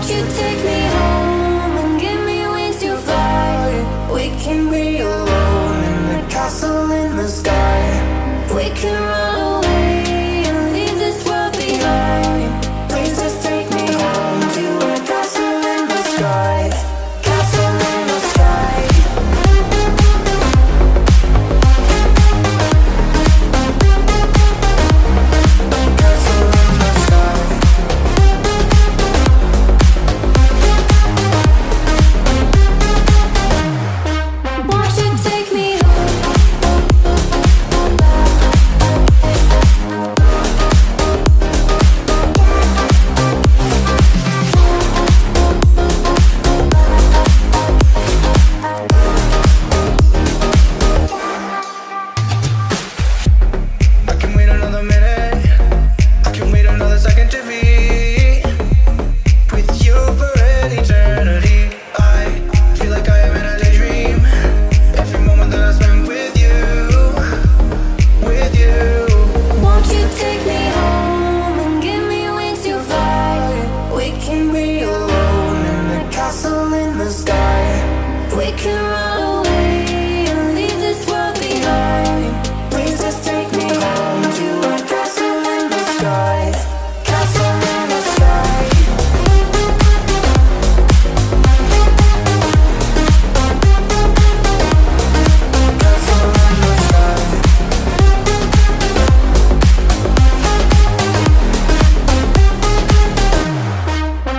Won't you take me home and give me wings to fly? We can be alone in the castle in the sky. We can run away and leave this world behind. Please just take me home to a castle in the sky. Castle in the sky. Castle in the sky. Won't you take me I can wait another minute. I can wait another second to be with you for an eternity. I feel like I am in a daydream. Every moment that I spend with you, with you. Won't you take me home and give me wings to fly? We can be alone in the castle in the sky. We can run away and leave this world behind. Please just take me home to a castle in the sky. Castle in the sky. Castle in the sky.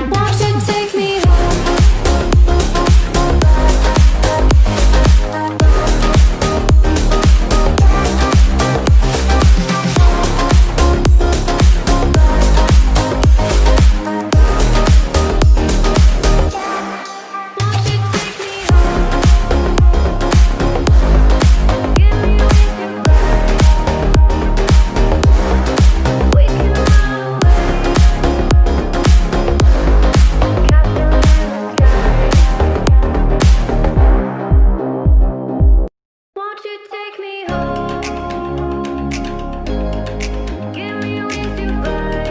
Won't you take me Won't you take me home? Give me wings to fly.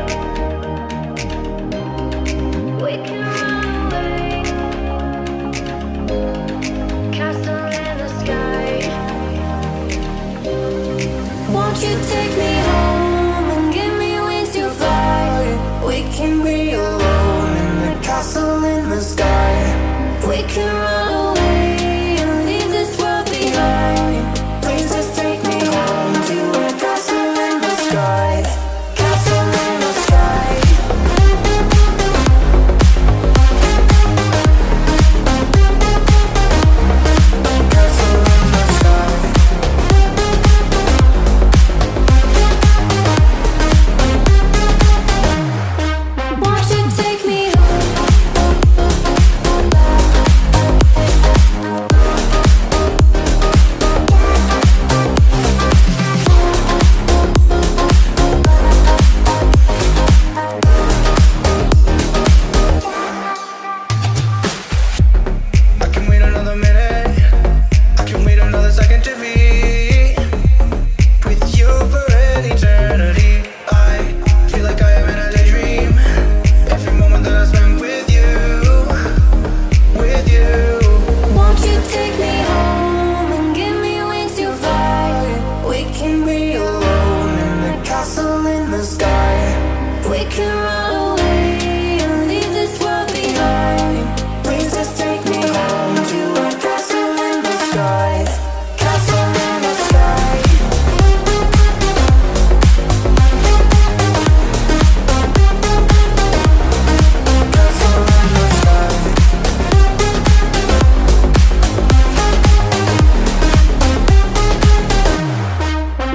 We can run away. Castle in the sky. Won't you take me home and give me wings to fly? We can be alone in the castle in the sky. We can run away and leave this world behind. Please just take me home to a castle in the sky. Castle in the sky. Castle in the sky. Won't you take me I can wait another minute. I can wait another second to be with you for an eternity. I feel like I am in a daydream. Every moment that I spend with you, with you. Won't you take me home and give me wings to fly? We can be alone in the castle in the sky. We can run away and leave this world behind. Please just take me home to a castle in the sky. Castle in the sky. Castle in the sky.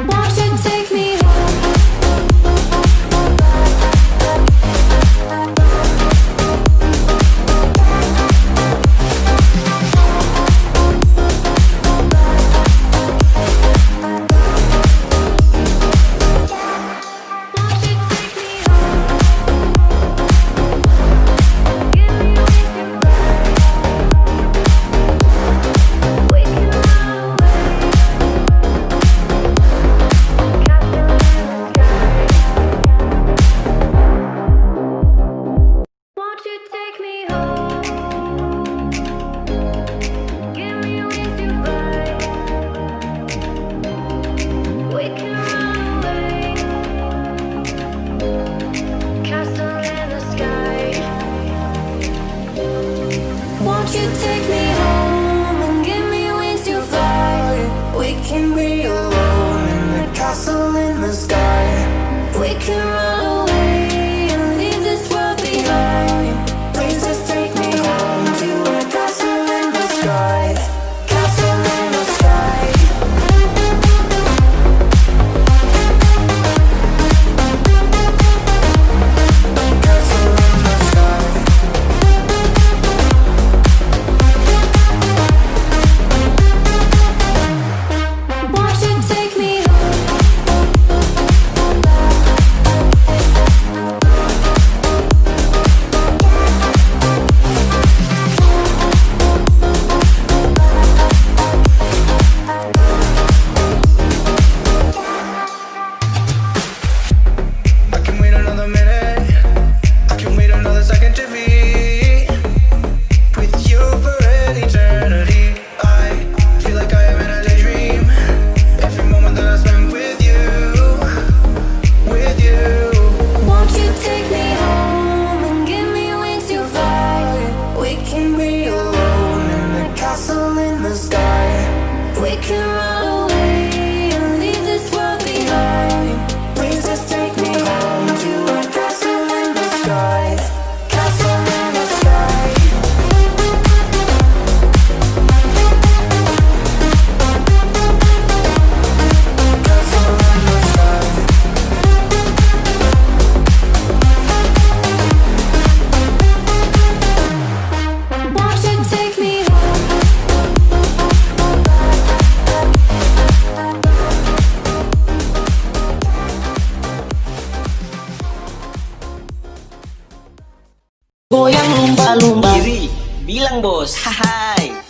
Won't you take me home? can run away and leave this world behind. Please just take me home to a castle in the sky. Castle in the sky. Castle in the sky. Won't you take me I can wait another minute. I can wait another second to be with you for an eternity. I feel like I am in a daydream. Every moment that I spend with you, with you. Won't you take me home and give me wings to fly? We can be alone in the castle in the sky. We can run away and leave this world behind. Please just take me home to a castle in the sky. Castle in the sky. Castle in the sky. Won't you take me Goyang lumba-lumba. Diri, bilang bos, hai.